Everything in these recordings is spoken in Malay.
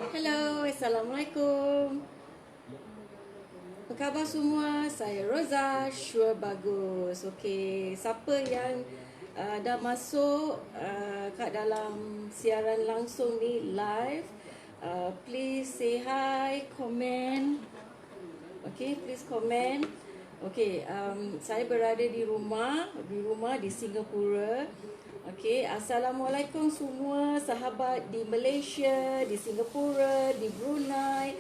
Hello, Assalamualaikum. Apa khabar semua? Saya Roza, sure bagus. Okey, siapa yang dah masuk kat dalam siaran langsung ni live, please say hi, comment. Okay, please comment. Okay, saya berada di rumah di Singapura. Okay, Assalamualaikum semua sahabat di Malaysia, di Singapura, di Brunei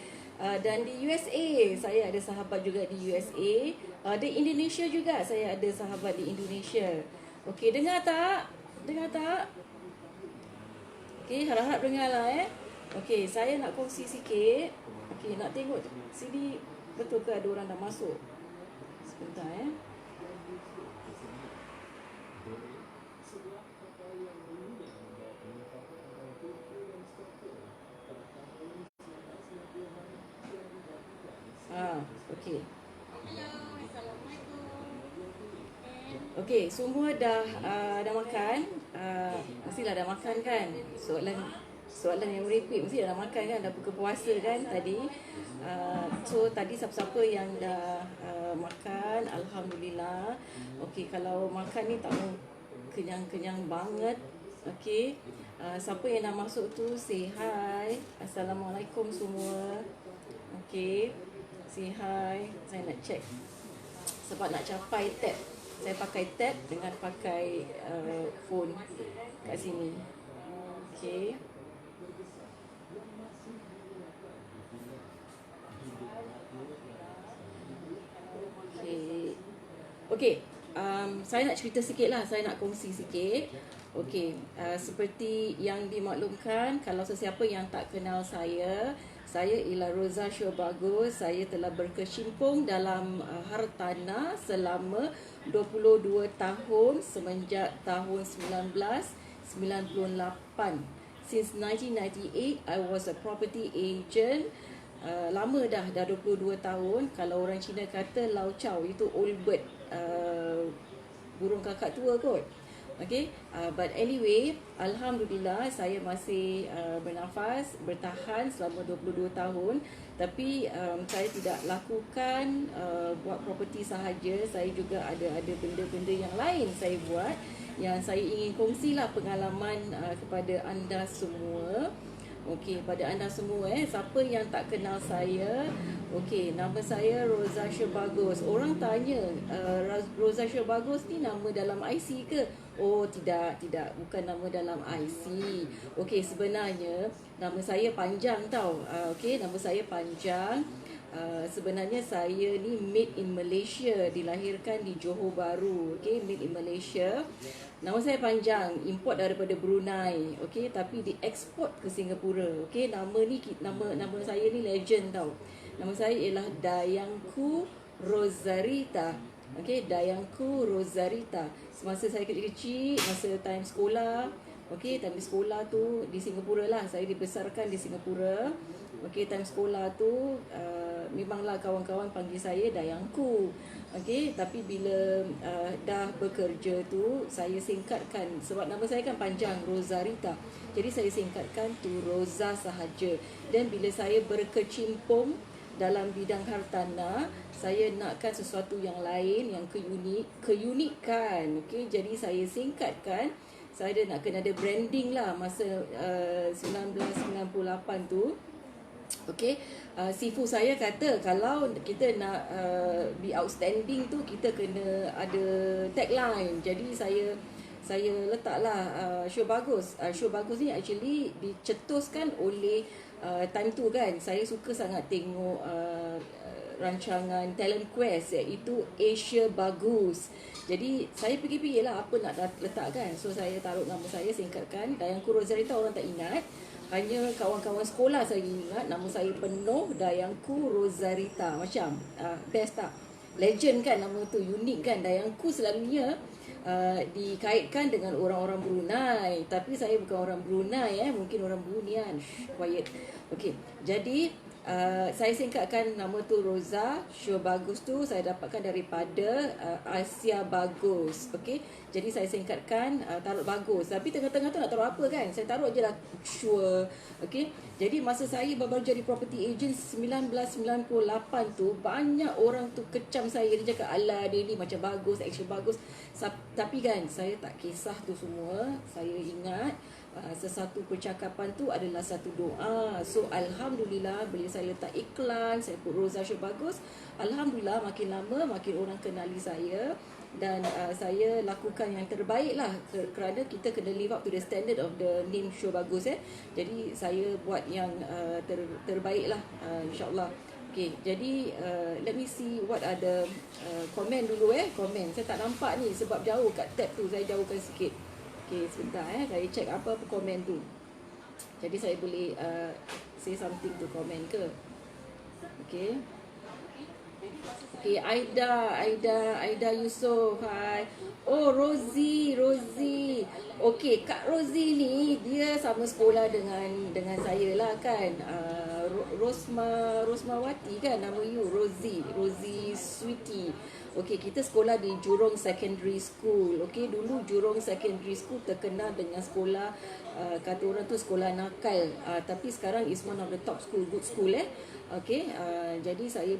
dan di USA. Saya ada sahabat juga di USA. Di Indonesia juga saya ada sahabat di Indonesia. Okay, dengar tak? Dengar tak? Okay, harap-harap dengar lah Okay, saya nak kongsi sikit. Okay, nak tengok sini betul ke ada orang dah masuk. Sebentar Okay. Okay, semua dah makan. Mestilah dah makan kan? Soalan yang merepek mesti dah makan kan, dah buka puasa kan tadi. So tadi siapa-siapa yang dah makan, alhamdulillah. Okey, kalau makan ni tak mau kenyang-kenyang banget. Okey. Siapa yang dah masuk tu say hi. Assalamualaikum semua. Okey. Say hi. Saya nak check sebab nak capai tab. Saya pakai tab dengan pakai phone kat sini. Okey. Okey, saya nak cerita sikit lah, saya nak kongsi sikit. Okey, seperti yang dimaklumkan, kalau sesiapa yang tak kenal saya ialah Roza Syurbagus. Saya telah berkecimpung dalam hartanah selama 22 tahun semenjak tahun 1998. Since 1998, I was a property agent. Lama dah 22 tahun. Kalau orang Cina kata lau chow, itu old bird, burung kakak tua kot. Okay, but anyway, alhamdulillah saya masih bernafas, bertahan selama 22 tahun. Tapi saya tidak lakukan buat property sahaja. Saya juga ada benda-benda yang lain saya buat, yang saya ingin kongsilah pengalaman kepada anda semua. Okey, pada anda semua siapa yang tak kenal saya, okey, nama saya Roza Syurbagus. Orang tanya, Roza Syurbagus ni nama dalam IC ke? Oh, tidak, bukan nama dalam IC. Okey, sebenarnya nama saya panjang tau. Okey, nama saya panjang. Sebenarnya saya ni made in Malaysia, dilahirkan di Johor Bahru. Okey, made in Malaysia. Nama saya panjang, import daripada Brunei. Okey, tapi dieksport ke Singapura. Okey, nama saya ni legend tau. Nama saya ialah Dayangku Rozarita. Okey, Dayangku Rozarita. Semasa saya kecil-kecil, masa time sekolah, okey, time sekolah tu di Singapura lah. Saya dibesarkan di Singapura. Okey, time sekolah tu memanglah kawan-kawan panggil saya Dayangku. Okey, tapi bila dah bekerja tu, saya singkatkan sebab nama saya kan panjang, Rozarita. Jadi saya singkatkan tu Roza sahaja. Dan bila saya berkecimpung dalam bidang hartanah, saya nakkan sesuatu yang lain, yang keunikan. Okey, jadi saya singkatkan. Saya nakkan ada branding lah masa 1998 tu. Okey, sifu saya kata kalau kita nak be outstanding tu, kita kena ada tagline. Jadi saya letaklah Syurbagus. Syurbagus ni actually dicetuskan oleh time tu kan. Saya suka sangat tengok rancangan Talent Quest, iaitu Asia Bagus. Jadi saya fikir-fikir lah apa nak letakkan. So saya taruh nama saya, singkatkan Dayangku Rozarita. Orang tak ingat, hanya kawan-kawan sekolah saya ingat. Nama saya penuh Dayangku Rozarita. Macam best tak? Legend kan nama tu, unik kan. Dayangku selalunya dikaitkan dengan orang-orang Brunei. Tapi saya bukan orang Brunei, mungkin orang Bruneian. Quiet. Okey, jadi Saya singkatkan nama tu Roza. Show bagus tu saya dapatkan daripada Asia Bagus. Okey. Jadi saya singkatkan taruh bagus. Tapi tengah-tengah tu nak taruh apa kan? Saya taruh je lah sure. Okey. Jadi masa saya baru jadi property agent 1998 tu, banyak orang tu kecam saya. Dia cakap, alah dia ni macam bagus, action bagus. Tapi kan saya tak kisah tu semua. Saya ingat sesuatu percakapan tu adalah satu doa. So Alhamdulillah, bila saya letak iklan, saya put Roza Show Bagus, Alhamdulillah makin lama makin orang kenali saya. Dan saya lakukan yang terbaik lah, kerana kita kena live up to the standard of the name Show Bagus. Jadi saya buat yang terbaik lah, insyaAllah. Okay, jadi let me see what ada komen dulu. Komen saya tak nampak ni sebab jauh kat tab tu, saya jauhkan sikit. Okay, sebentar saya check apa komen tu. Jadi saya boleh say something to komen ke. Okay. Okay, Aida Yusof, hai. Oh, Rosie. Okay, Kak Rosie ni dia sama sekolah dengan saya lah kan. Rosmawati kan nama you, Rosie Sweetie. Okay, kita sekolah di Jurong Secondary School. Okay, dulu Jurong Secondary School terkenal dengan sekolah, kata orang tu sekolah nakal. Tapi sekarang is one of the top school, good school. Okay, jadi saya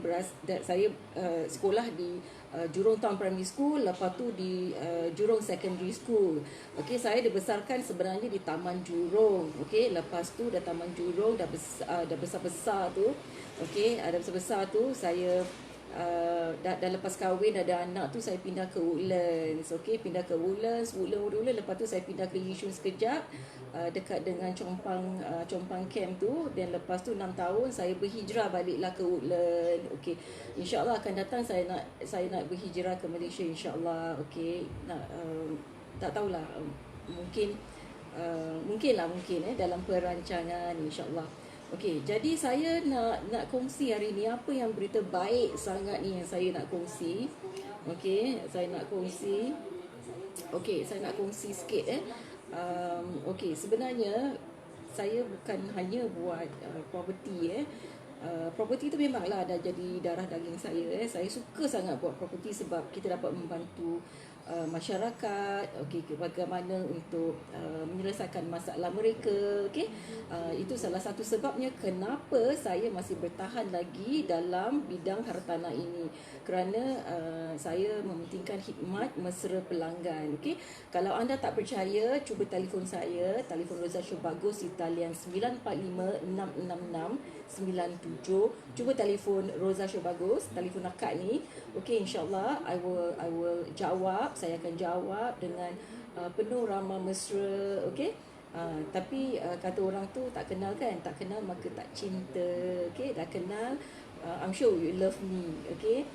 sekolah di Jurong Town Primary School, lepas tu di Jurong Secondary School. Okay, saya dibesarkan sebenarnya di Taman Jurong. Okay, lepas tu dah Taman Jurong, dah besar-besar tu. Okay, dah besar-besar tu saya dah lepas kahwin, ada anak tu, saya pindah ke Woodlands. Okay, pindah ke Woodlands. Lepas tu saya pindah ke Yishun sekejap, dekat dengan Chompang Camp tu. Dan lepas tu 6 tahun saya berhijrah baliklah ke Woodlands. Okay, insyaAllah akan datang saya nak berhijrah ke Malaysia, insyaAllah. Okay, tak tahulah, mungkin dalam perancangan, insyaAllah. Okey, jadi saya nak kongsi hari ni apa yang berita baik sangat ni yang saya nak kongsi. Okey, saya nak kongsi sikit. Okey, sebenarnya saya bukan hanya buat property. Property tu memanglah dah jadi darah daging saya. Saya suka sangat buat property sebab kita dapat membantu masyarakat, okey, bagaimana untuk menyelesaikan masalah mereka. Okey, itu salah satu sebabnya kenapa saya masih bertahan lagi dalam bidang hartanah ini, kerana saya mementingkan khidmat mesra pelanggan. Okey, kalau anda tak percaya, cuba telefon saya, telefon Roza Show Bagus di talian 945-666-97. Cuba telefon Roza Show Bagus, telefon akak ni. Okey, insyaAllah I will jawab. Saya akan jawab dengan penuh ramah mesra. Okey, tapi kata orang tu tak kenal kan, tak kenal maka tak cinta. Okey, dah kenal, I'm sure you love me. Okay,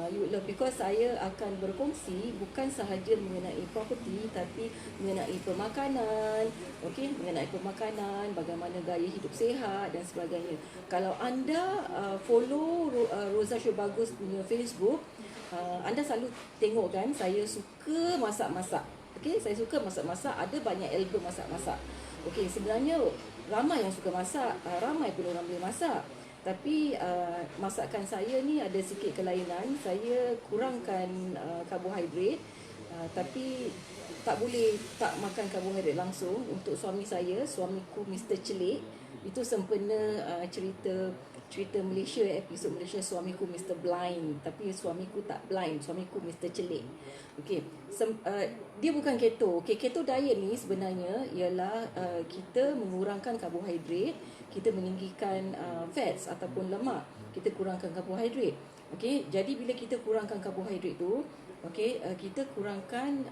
you love, because saya akan berkongsi bukan sahaja mengenai property, tapi mengenai pemakanan. Okay, mengenai pemakanan, bagaimana gaya hidup sihat dan sebagainya. Kalau anda follow Roza Show Bagus punya Facebook, anda selalu tengok kan saya suka masak-masak. Okay, saya suka masak-masak. Ada banyak album masak-masak. Okay, sebenarnya ramai yang suka masak, ramai pun orang boleh masak. Tapi masakan saya ni ada sikit kelainan. Saya kurangkan karbohidrat, tapi tak boleh tak makan karbohidrat langsung. Untuk suami saya, suamiku Mr. Celik, itu sempena cerita Malaysia, episod Malaysia, suamiku Mr. Blind. Tapi suamiku tak blind, suamiku Mr. Celik. Okey, dia bukan keto. Okey, keto diet ni sebenarnya ialah kita mengurangkan karbohidrat, kita meninggikan fats ataupun lemak, kita kurangkan karbohidrat. Okey, jadi bila kita kurangkan karbohidrat tu, okey, kita kurangkan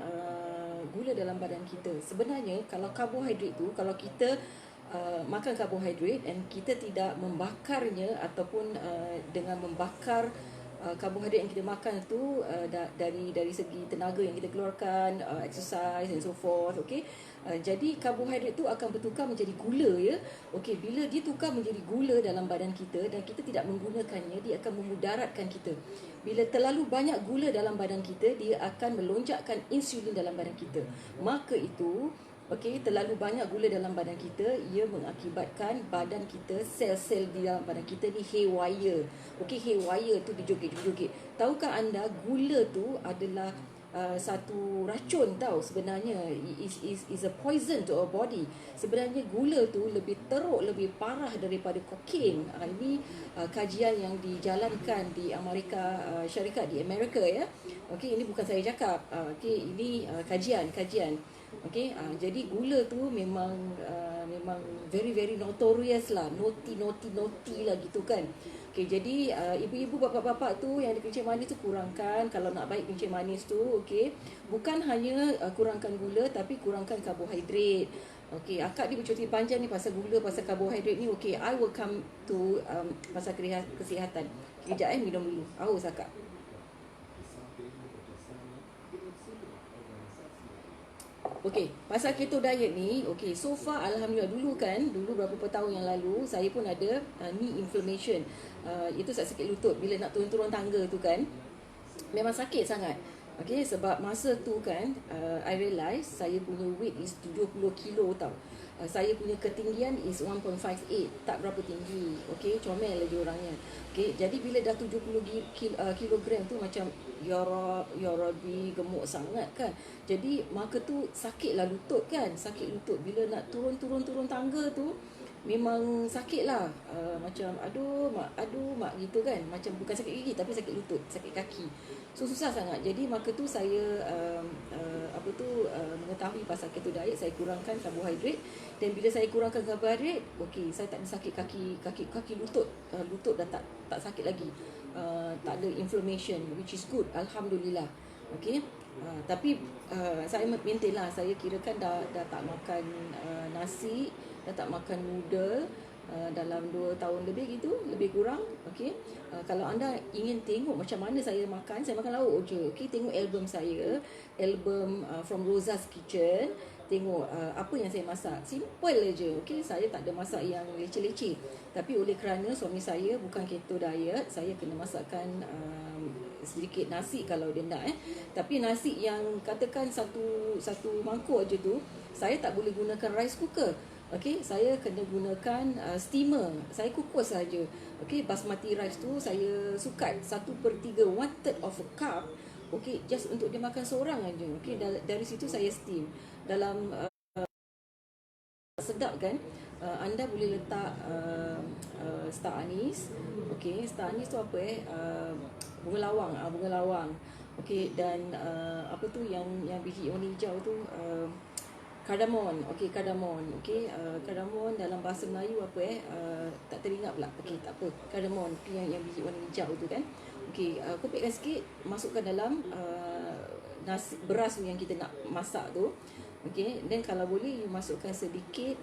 gula dalam badan kita. Sebenarnya kalau karbohidrat tu, kalau kita makan karbohidrat dan kita tidak membakarnya ataupun dengan membakar karbohidrat yang kita makan tu dari segi tenaga yang kita keluarkan, exercise and so forth. Okay, jadi karbohidrat tu akan bertukar menjadi gula, ya. Okay, bila dia tukar menjadi gula dalam badan kita dan kita tidak menggunakannya, dia akan memudaratkan kita. Bila terlalu banyak gula dalam badan kita, dia akan melonjakkan insulin dalam badan kita. Maka itu Okey, terlalu banyak gula dalam badan kita, ia mengakibatkan badan kita, sel-sel di dalam badan kita ni haywire. Okey, haywire tu dijoget-joget. Tahukah anda gula tu adalah satu racun tau sebenarnya. Is a poison to our body. Sebenarnya gula tu lebih teruk, lebih parah daripada kokain. Ini kajian yang dijalankan di Amerika Syarikat, di Amerika ya. Okey, ini bukan saya cakap. Okey, ini kajian. Okey, jadi gula tu memang memang very very notorious lah, naughty lah gitu kan. Okey, jadi ibu-ibu bapa-bapa tu yang ada kencing manis tu kurangkan kalau nak baik kencing manis tu. Okey, bukan hanya kurangkan gula tapi kurangkan karbohidrat. Okey, akak ni bercuti panjang ni pasal gula, pasal karbohidrat ni. Okey, I will come to pasal kesihatan. Kejap minum dulu. Haus akak. Okey, pasal keto diet ni, okey, so far alhamdulillah dulu beberapa tahun yang lalu saya pun ada knee inflammation. Itu sakit lutut bila nak turun-turun tangga tu kan. Memang sakit sangat. Okey, sebab masa tu kan I realise saya punya weight is 70 kilo tau. Saya punya ketinggian is 1.58, tak berapa tinggi. Okey, comel lagi orangnya. Okey, jadi bila dah 70 kilogram tu macam ya Rabbi, gemuk sangat kan. Jadi maka tu sakitlah lutut kan, sakit lutut bila nak turun tangga tu. Memang sakit lah, macam aduh mak gitu kan. Macam bukan sakit gigi tapi sakit lutut, sakit kaki. So susah sangat. Jadi maka tu saya mengetahui pasal keto diet, saya kurangkan karbohidrat. Dan bila saya kurangkan karbohidrat, okey, saya tak ada sakit kaki lutut. Lutut dah tak sakit lagi. Tak ada inflammation, which is good, alhamdulillah. Okey. Tapi saya maintain lah, saya kirakan dah tak makan nasi, dah tak makan noodle dalam 2 tahun lebih gitu, lebih kurang. Okey. Kalau anda ingin tengok macam mana saya makan lauk je. Okey, tengok album saya, album From Rosa's Kitchen. Tengok apa yang saya masak. Simple je. Okey, saya tak ada masak yang leceh-leceh. Tapi oleh kerana suami saya bukan keto diet, saya kena masakkan sedikit nasi kalau dia nak Tapi nasi yang katakan satu mangkuk aje tu, saya tak boleh gunakan rice cooker. Okey, saya kena gunakan steamer. Saya kukus saja. Okey, basmati rice tu saya sukat 1/3, 1/3 of a cup. Okey, just untuk dia makan seorang aja. Okey, dari situ saya steam. Dalam sedap kan. Anda boleh letak star anise. Okey, star anise tu apa bunga lawang. Okey, dan apa tu yang biji warna hijau tu, cardamom. Okey, cardamom. Okey, cardamom dalam bahasa Melayu apa tak teringat pula. Okey, tak apa. Cardamom yang biji warna hijau tu kan. Okey, kopekkan sikit, masukkan dalam nasi beras yang kita nak masak tu. Okey, dan kalau boleh you masukkan sedikit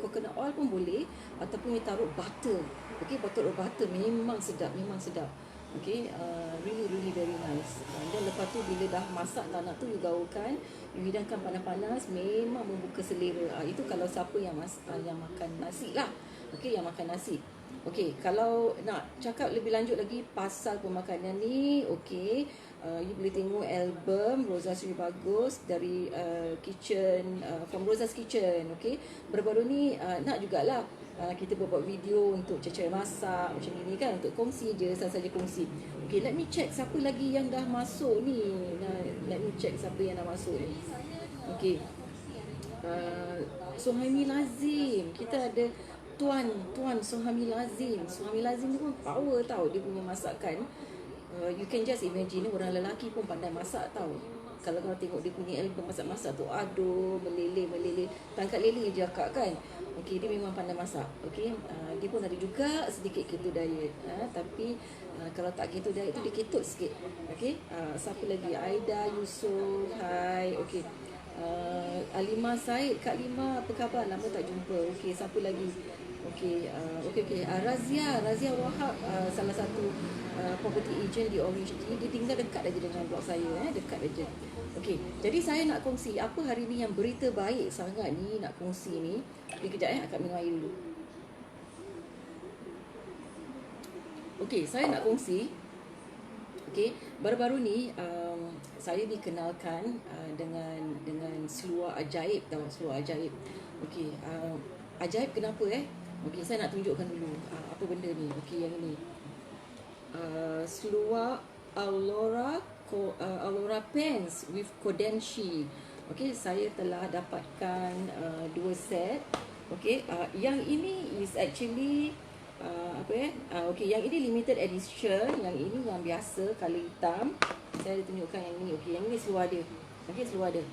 coconut oil pun boleh, ataupun you taruh butter. Okey, butter memang sedap. Okey, really very nice. Dan lepas tu bila dah masak tak nak tu, you gaulkan, you hidangkan panas-panas, memang membuka selera. Itu kalau siapa yang makan nasi lah. Okey, yang makan nasi. Okey, kalau nak cakap lebih lanjut lagi pasal pemakanan ni, okey, you boleh tengok album Rosa Sri Bagus dari kitchen, From Rosa's Kitchen. Okey, baru-baru ni nak jugalah kita buat video untuk cecer masak macam ni kan, untuk kongsi je, saja kongsi. Okey, let me check siapa lagi yang dah masuk ni. Let me check siapa yang dah masuk ni. Okey, Suhaimi Lazim. Kita ada Tuan Suhaimi Lazim. Suhaimi Lazim ni pun power tau dia punya masakan. You can just imagine orang lelaki pun pandai masak tau. Kalau kau tengok dia punya album masak-masak tu, aduh, meleleh, tangkap lele je akak kan. Okey, dia memang pandai masak. Okey, dia pun ada juga sedikit keto diet. Tapi kalau tak keto diet tu dia ketut sikit. Okey, siapa lagi? Aida Yusof, hai. Okey, Alima Said, Kak Lima, apa khabar? Lama tak jumpa. Okey, siapa lagi? Okey, Razia Wahab, salah satu property agent di Orange D. Dia tinggal dekat aja dengan blok saya, dekat aja. Okey, jadi saya nak kongsi apa hari ni yang berita baik sangat ni nak kongsi ni. Kejap akak minum air dulu. Okey, saya nak kongsi. Okey, baru-baru ni saya dikenalkan dengan seluar ajaib, tahu seluar ajaib. Okey, ajaib kenapa Okey, saya nak tunjukkan dulu apa benda ni. Okey, yang ni. Seluar Aurora pants with Kodenshi. Okey, saya telah dapatkan dua set. Okey, yang ini is actually okey, yang ini limited edition, yang ini yang biasa color hitam. Saya tunjukkan yang ini. Okey, yang ini seluar dia. Okey, seluar dia.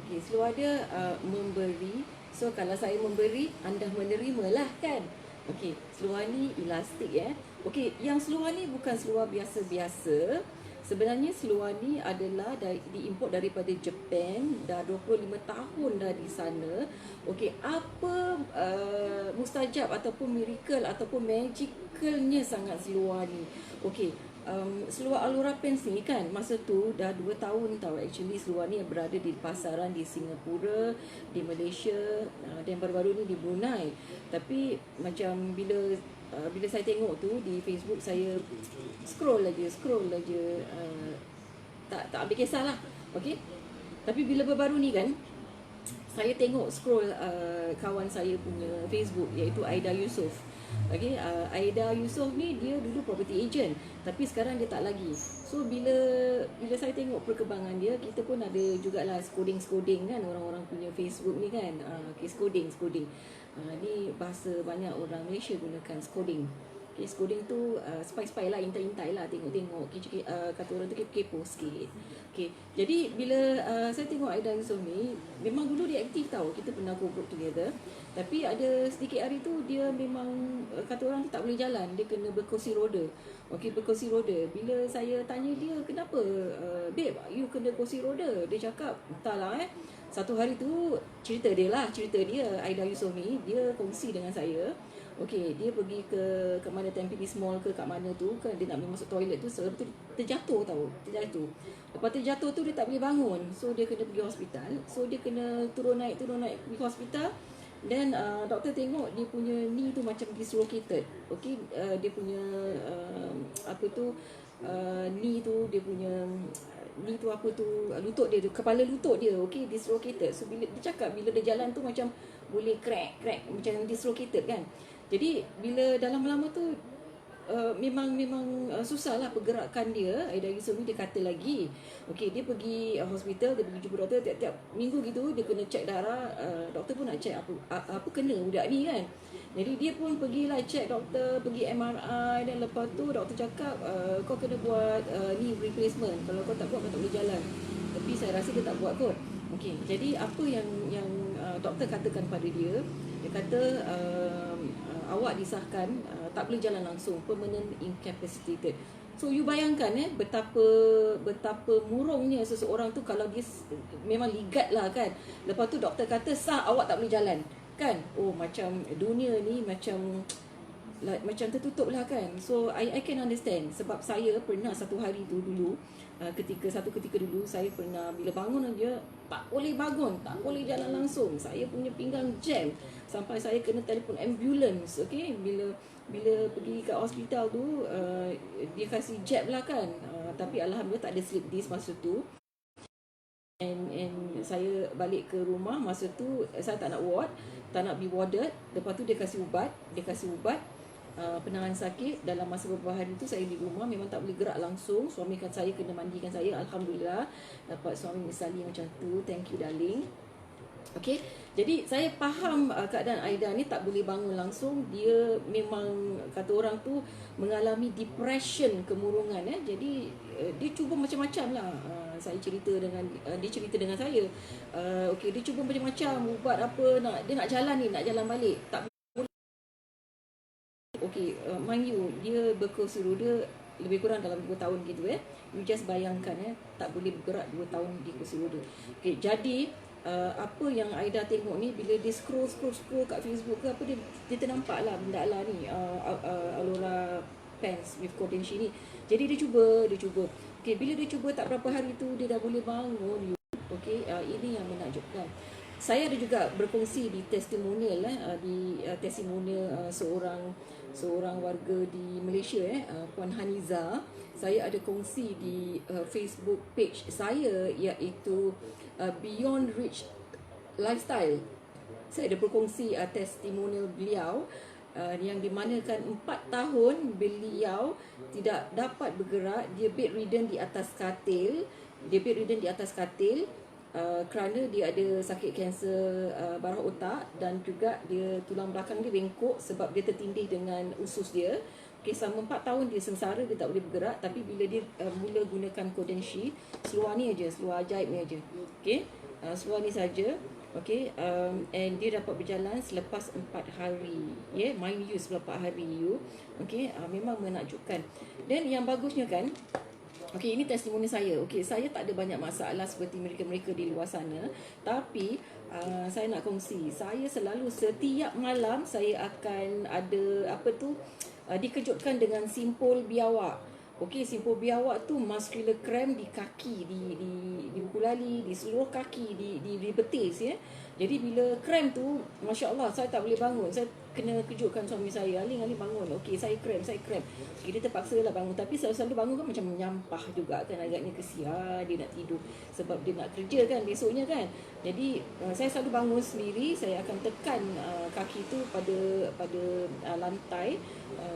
Okey, seluar dia memberi. So kalau saya memberi, anda menerimalah kan. Okey, seluar ni elastik Okey, yang seluar ni bukan seluar biasa-biasa. Sebenarnya seluar ni adalah diimport daripada Japan. Dah 25 tahun dah di sana. Okey, apa mustajab ataupun miracle ataupun magicalnya sangat seluar ni. Okey, seluar Aurora pants ni kan, masa tu dah 2 tahun tau. Actually seluar ni berada di pasaran di Singapura, di Malaysia, dan baru-baru ni di Brunei. Tapi macam bila saya tengok tu di Facebook, saya scroll aja tak ambil kisah lah. Okey, tapi bila baru ni kan, saya tengok scroll kawan saya punya Facebook, iaitu Aida Yusof. Okey, Aida Yusof ni dia dulu property agent, tapi sekarang dia tak lagi. So bila saya tengok perkembangan dia, kita pun ada jugalah scoding kan orang-orang punya Facebook ni kan. Okay, scoding. Ni bahasa banyak orang Malaysia gunakan scoding. Okay, scoding tu spy lah, intai lah, tengok kata orang tu kepo sikit. Okay, jadi bila saya tengok Aida Yusof ni, memang dulu dia aktif tau, kita pernah co-group together. Tapi ada sedikit hari tu dia memang kata orang tu tak boleh jalan, dia kena berkursi roda. Okey, berkursi roda. Bila saya tanya dia, kenapa babe you kena kursi roda, dia cakap entahlah satu hari tu cerita dia Aida Yusof ni, dia kongsi dengan saya. Okey, dia pergi ke mana, Tampines Mall ke kat mana tu kan, dia nak masuk toilet tu, sebab tu terjatuh. Lepas terjatuh tu dia tak boleh bangun. So dia kena pergi hospital. So dia kena turun naik pergi hospital. Dan doktor tengok dia punya knee tu macam dislocated. Okey, dia punya knee tu, dia punya knee tu lutut dia tu, kepala lutut dia, okey, dislocated. So bila dia cakap, bila dia jalan tu macam boleh crack macam dislocated kan. Jadi bila dalam lama tu memang susahlah pergerakan dia. Aida Yusof ni, dia kata lagi. Okey, dia pergi hospital, dia pergi jumpa doktor tiap-tiap minggu gitu, dia kena check darah. Doktor pun nak check apa kena budak ni kan. Jadi dia pun pergilah check doktor, pergi MRI, dan lepas tu doktor cakap kau kena buat knee replacement. Kalau kau tak buat, kau tak boleh jalan. Tapi saya rasa dia tak buat kot. Okey, jadi apa yang doktor katakan pada dia, dia kata awak disahkan tak boleh jalan langsung, permanent incapacitated. So you bayangkan betapa murungnya seseorang tu kalau dia memang ligat lah kan. Lepas tu doktor kata sah, awak tak boleh jalan kan. Oh, macam dunia ni macam tertutup lah kan. So I can understand, sebab saya pernah satu hari tu dulu, satu ketika dulu saya pernah, bila bangun aja tak boleh bangun, tak boleh jalan langsung. Saya punya pinggang jam sampai saya kena telefon ambulans. Okey, bila pergi ke hospital tu dia kasih jab lah kan. Tapi alhamdulillah tak ada slip disc masa tu. And saya balik ke rumah masa tu, saya tak nak ward, tak nak be warded. Lepas tu dia kasih ubat penanganan sakit. Dalam masa beberapa hari tu saya di rumah, memang tak boleh gerak langsung. Suami saya kena mandikan saya. Alhamdulillah dapat suami misali macam tu. Thank you darling. Okey, jadi saya faham keadaan Aida ni tak boleh bangun langsung. Dia memang kata orang tu mengalami depression, kemurungan Jadi dia cuba macam-macam lah. Dia cerita dengan saya. Okey, dia cuba macam-macam ubat apa, dia nak jalan balik, tak. Okey, mind you, dia berkursi roda lebih kurang dalam 2 tahun gitu You just bayangkan tak boleh bergerak 2 tahun di kursi roda. Okey, jadi apa yang Aida tengok ni, bila dia scroll kat Facebook ke apa, dia ternampak lah benda lah ni, Aurora pants with Kodenshi ni. Jadi dia cuba. Okey, bila dia cuba tak berapa hari tu dia dah boleh bangun. Okey, ini yang menakjubkan. Saya ada juga berkongsi di testimonial testimonial seorang warga di Malaysia, Puan Haniza. Saya ada kongsi di Facebook page saya, iaitu Beyond Rich Lifestyle. Saya ada berkongsi testimonial beliau, yang dimanakan 4 tahun beliau tidak dapat bergerak. Dia bedridden di atas katil. Kerana dia ada sakit kanser barah otak, dan juga dia tulang belakang dia bengkok sebab dia tertindih dengan usus dia. Okey, selama 4 tahun dia sengsara, dia tak boleh bergerak. Tapi bila dia mula gunakan Kodenshi, seluar ni aja, seluar ajaib ni aja. Okey, seluar ni saja. Okey, and dia dapat berjalan selepas 4 hari. Main you selepas 4 hari you. Okey, memang menakjubkan. Dan yang bagusnya kan, okey, ini testimoni saya. Okey, saya tak ada banyak masalah seperti mereka-mereka di luar sana. Tapi saya nak kongsi, saya selalu setiap malam saya akan ada dikejutkan dengan simpul biawak. Okey, simpul biawak tu muscular cramp di kaki, di buku lali, di seluruh kaki, di betis ya. Jadi bila cramp tu, masya-Allah, saya tak boleh bangun. Saya kena kejutkan suami saya, Aling bangun. Okey, saya cramp. Okey, dia terpaksa lah bangun. Tapi selalu bangun kan macam menyampah juga kan, agaknya kesian dia nak tidur sebab dia nak kerja kan besoknya kan. Jadi saya selalu bangun sendiri, saya akan tekan kaki tu pada lantai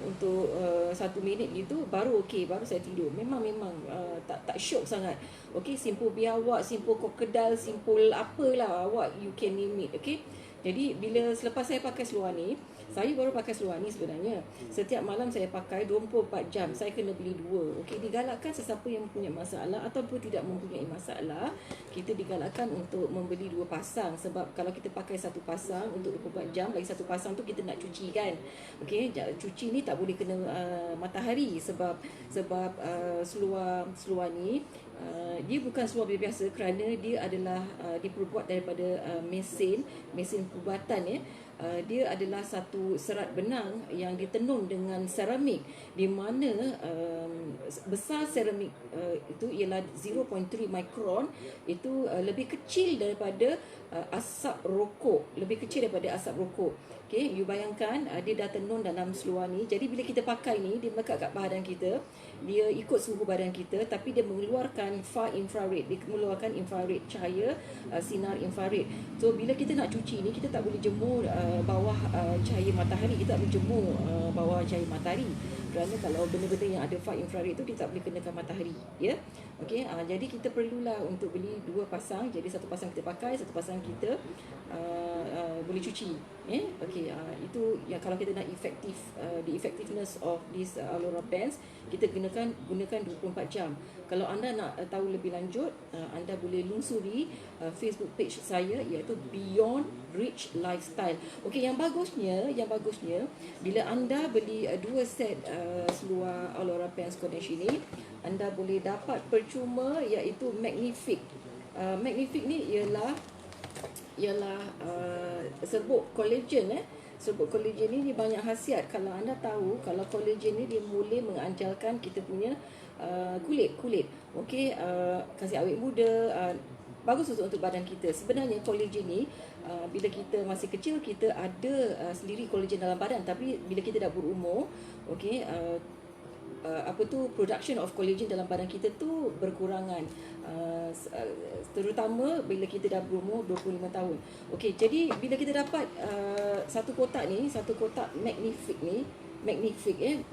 untuk 1 minit gitu, baru okey, baru saya tidur. Memang tak syok sangat. Okey, simpul biawak, simpul krokodil, simpul apalah awak you can name it. Okey, jadi bila selepas saya pakai seluar ni, saya baru pakai seluar ni sebenarnya. Setiap malam saya pakai 24 jam. Saya kena beli 2. Okey, digalakkan sesiapa yang mempunyai masalah ataupun tidak mempunyai masalah, kita digalakkan untuk membeli 2 pasang. Sebab kalau kita pakai 1 pasang untuk 24 jam, lagi 1 pasang tu kita nak cuci kan. Okey, cuci ni tak boleh kena matahari sebab seluar ni dia bukan seluar biasa kerana dia adalah diperbuat daripada mesin perubatan ya. Dia adalah satu serat benang yang ditenun dengan seramik, di mana besar seramik itu ialah 0.3 micron. Itu lebih kecil daripada asap rokok, Okey, you bayangkan dia dah tenun dalam seluar ni. Jadi bila kita pakai ni, dia melekat kat badan kita, dia ikut suhu badan kita, tapi dia mengeluarkan far infrared, dia mengeluarkan infrared, cahaya sinar infrared. So bila kita nak cuci ni, kita tak boleh jemur bawah cahaya matahari, kita tak boleh jemur bawah cahaya matahari, kerana kalau benda-benda yang ada far infrared tu dia tak boleh kenakan matahari ya. Okey, jadi kita perlulah untuk beli 2 pasang. Jadi 1 pasang kita pakai, 1 pasang kita boleh cuci ya. Okey, itu yang kalau kita nak the effectiveness of this Alora pants, kita gunakan 24 jam. Kalau anda nak tahu lebih lanjut, anda boleh lungsuri Facebook page saya, iaitu Beyond Rich Lifestyle. Okey, yang bagusnya bila anda beli 2 set seluar Alora pants Kodenshi ni, anda boleh dapat percuma, iaitu Magnific. Magnific ni ialah serbuk kolagen. Serbuk kolagen ni dia banyak khasiat. Kalau anda tahu, kalau kolagen ni dia boleh menganjalkan kita punya kulit. Okey, kasih awet muda, bagus untuk badan kita. Sebenarnya kolagen ni bila kita masih kecil, kita ada sendiri kolagen dalam badan, tapi bila kita dah berumur, okey, production of collagen dalam badan kita tu berkurangan, terutama bila kita dah berumur 25 tahun. Okey, jadi bila kita dapat satu kotak Magnific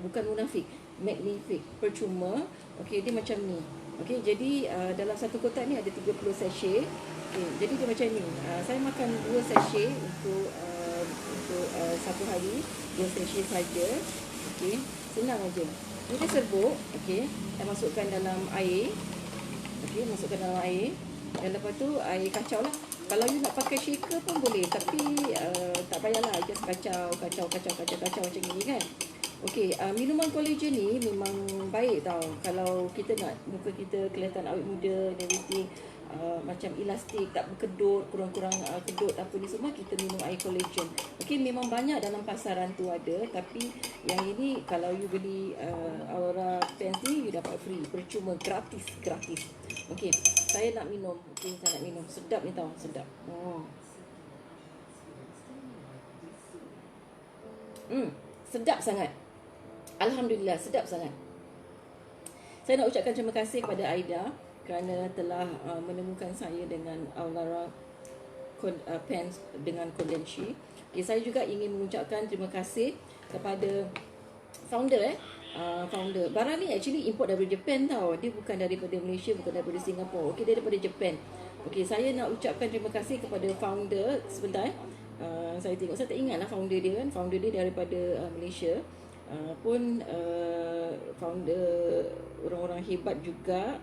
bukan munafik, Magnific percuma. Okey, dia macam ni. Okey, jadi dalam satu kotak ni ada 30 sachet. Okey, jadi dia macam ni. Saya makan 2 sachet untuk satu hari, 2 sachet saja. Okey, senang aja. Ini serbuk, okey, saya masukkan dalam air. Okey, masukkan dalam air. Dan lepas tu air kacau lah. Kalau you nak pakai shaker pun boleh, tapi tak payahlah, just kacau macam ni kan. Okey, minuman kolagen ni memang baik tau. Kalau kita nak muka kita kelihatan awet muda and everything, macam elastik, tak berkedut, kurang-kurang kedut apa ni semua, kita minum air kolagen. Okey, memang banyak dalam pasaran tu ada, tapi yang ini kalau you beli Aura pants ni, you dapat free, percuma, gratis. Okey, saya nak minum. Okey, saya nak minum. Sedap ni tau, sedap. Sedap sangat. Alhamdulillah, sedap sangat. Saya nak ucapkan terima kasih kepada Aida kerana telah menemukan saya dengan Aulara pens dengan Kodenshi. Okay, saya juga ingin mengucapkan terima kasih kepada founder founder. Barang ni actually import daripada Japan tau. Dia bukan daripada Malaysia, bukan daripada Singapura. Okey, dia daripada Japan. Okey, saya nak ucapkan terima kasih kepada founder. Sebentar. Saya tengok, saya tak ingat lah founder dia kan. Founder dia daripada Malaysia. Founder orang-orang hebat juga.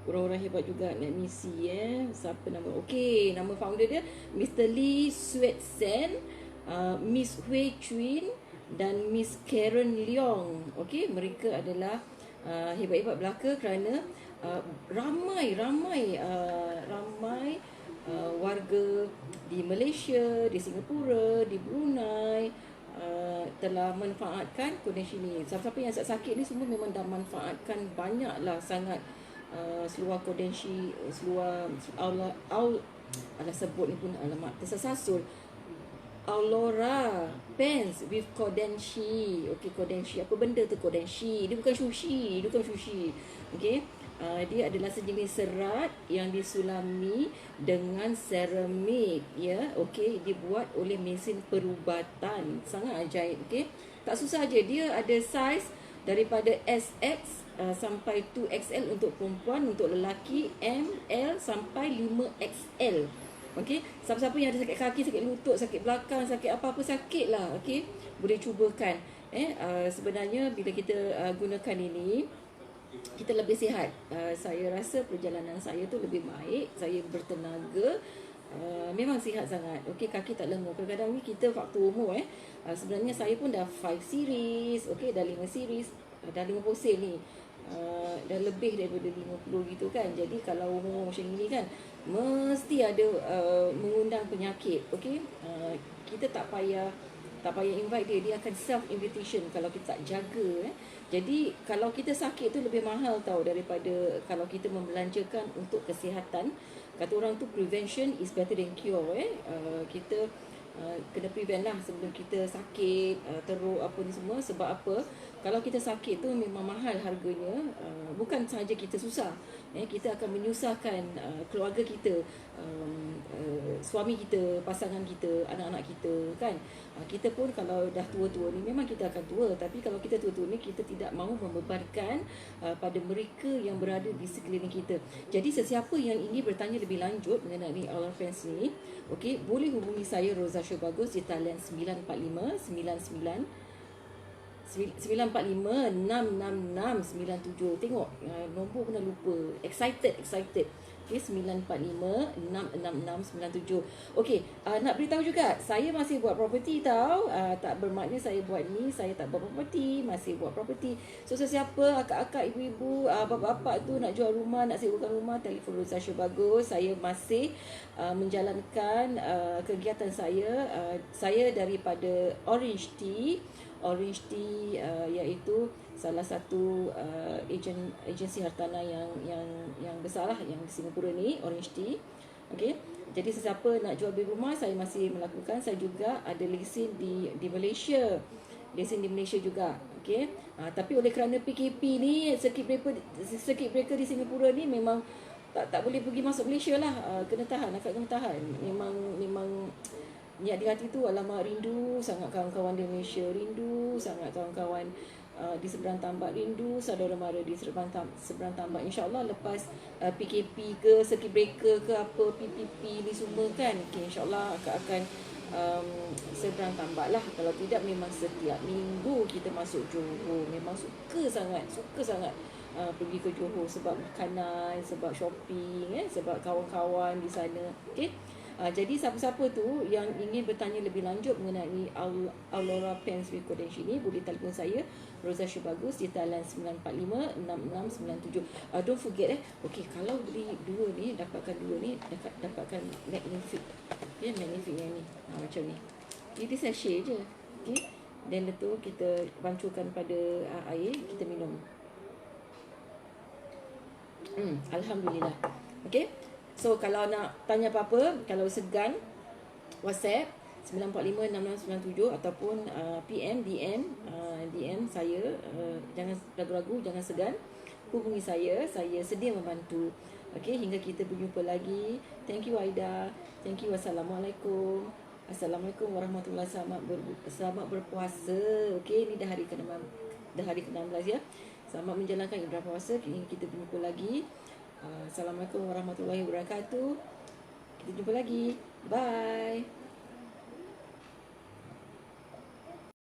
Orang-orang hebat juga. Let me see siapa nama. Okey, nama founder dia Mr. Lee Swetsen, Miss Hui Chuin dan Miss Karen Leong. Okey, mereka adalah hebat-hebat belaka kerana ramai warga di Malaysia, di Singapura, di Brunei telah manfaatkan Kodenshi ni. Siapa-siapa yang sakit ni semua memang dah manfaatkan banyaklah sangat seluar Kodenshi, seluar ala sebut ni pun alamak tersasul. Aulara pens with Kodenshi. Okey, Kodenshi. Apa benda tu Kodenshi? Dia bukan sushi. Okey. Dia adalah sejenis serat yang disulami dengan seramik, ya. Okey, dibuat oleh mesin perubatan. Sangat ajaib, okey. Tak susah aja. Dia ada saiz daripada SX sampai 2XL untuk perempuan, untuk lelaki ML sampai 5XL. Okey, siapa-siapa yang ada sakit kaki, sakit lutut, sakit belakang, sakit apa-apa sakit lah, okey, boleh cubakan. Sebenarnya bila kita gunakan ini, kita lebih sihat. Saya rasa perjalanan saya tu lebih baik, saya bertenaga, memang sihat sangat. Okey, kaki tak lenguh. Kadang-kadang ni kita faktor umur sebenarnya saya pun dah 5 series, okey, dah 5 series, dah 50 sen ni. Dah lebih daripada 50 gitu kan. Jadi kalau umur macam ni kan, mesti ada mengundang penyakit. Okey, kita tak payah invite dia akan self invitation kalau kita tak jaga. Jadi kalau kita sakit tu lebih mahal tau daripada kalau kita membelanjakan untuk kesihatan. Kata orang tu prevention is better than cure. Kita kena prevent lah sebelum kita sakit, teruk apa ni semua. Sebab apa? Kalau kita sakit tu memang mahal harganya. Bukan sahaja kita susah, kita akan menyusahkan keluarga kita, suami kita, pasangan kita, anak-anak kita kan. Kita pun kalau dah tua-tua ni memang kita akan tua, tapi kalau kita tua-tua ni kita tidak mahu membebankan pada mereka yang berada di sekeliling kita. Jadi sesiapa yang ingin bertanya lebih lanjut mengenai Aulara Pens ni, okey, boleh hubungi saya Rosa Syurbagus di talian 945-666-97. Tengok, nombor pernah lupa. Excited. Okay, 945-666-97. Okey, nak beritahu juga, saya masih buat property tau. Tak bermakna saya buat ni, saya tak buat property, masih buat property. So, sesiapa, akak-akak, ibu-ibu, bapak-bapak tu nak jual rumah, nak sewakan rumah, telefon Rosa Syurbagus. Saya masih menjalankan kegiatan saya. Saya daripada Orange Tea, iaitu salah satu agensi hartanah yang besar lah yang di Singapura ni, Orange Tea. Okey. Jadi sesiapa nak jual beli rumah, saya masih melakukan. Saya juga ada lesen di Malaysia. Lesen di Malaysia juga. Okey. Tapi oleh kerana PKP ni, circuit breaker di Singapura ni memang tak boleh pergi masuk Malaysia lah. Kena tahan, akak kena tahan. Memang niat di hati tu, alamak, rindu sangat kawan-kawan di Malaysia, rindu sangat kawan-kawan di seberang tambak, rindu saudara mara di seberang tambak. InsyaAllah lepas PKP ke, circuit breaker ke apa, PPP ni semua kan, okay, InsyaAllah akan seberang tambak lah. Kalau tidak memang setiap minggu kita masuk Johor. Memang suka sangat pergi ke Johor sebab makanan, sebab shopping, sebab kawan-kawan di sana. Okay. Jadi siapa-siapa tu yang ingin bertanya lebih lanjut mengenai Aulara Pens with Kodenshi ni, boleh telefon saya Rosa Syurbagus di talian 945-6697. Don't forget okey, kalau beli dua ni, dapatkan dapatkan Magnific. Ya, Magnific yang ni. Macam ni. Jadi sachet je. Okey. Dan lepas tu kita bancuhkan pada air, kita minum. Alhamdulillah. Okey. So kalau nak tanya apa-apa, kalau segan, WhatsApp 9456697 ataupun PM DM saya. Jangan ragu-ragu, jangan segan, hubungi saya sedia membantu. Okey, hingga kita berjumpa lagi. Thank you Aida, thank you. Wassalamualaikum. Assalamualaikum warahmatullahi wabarakatuh. Selamat berpuasa. Okey, ini dah hari ke-16 ya. Selamat menjalankan ibadah puasa. Hingga kita berjumpa lagi. Assalamualaikum warahmatullahi wabarakatuh. Kita jumpa lagi. Bye.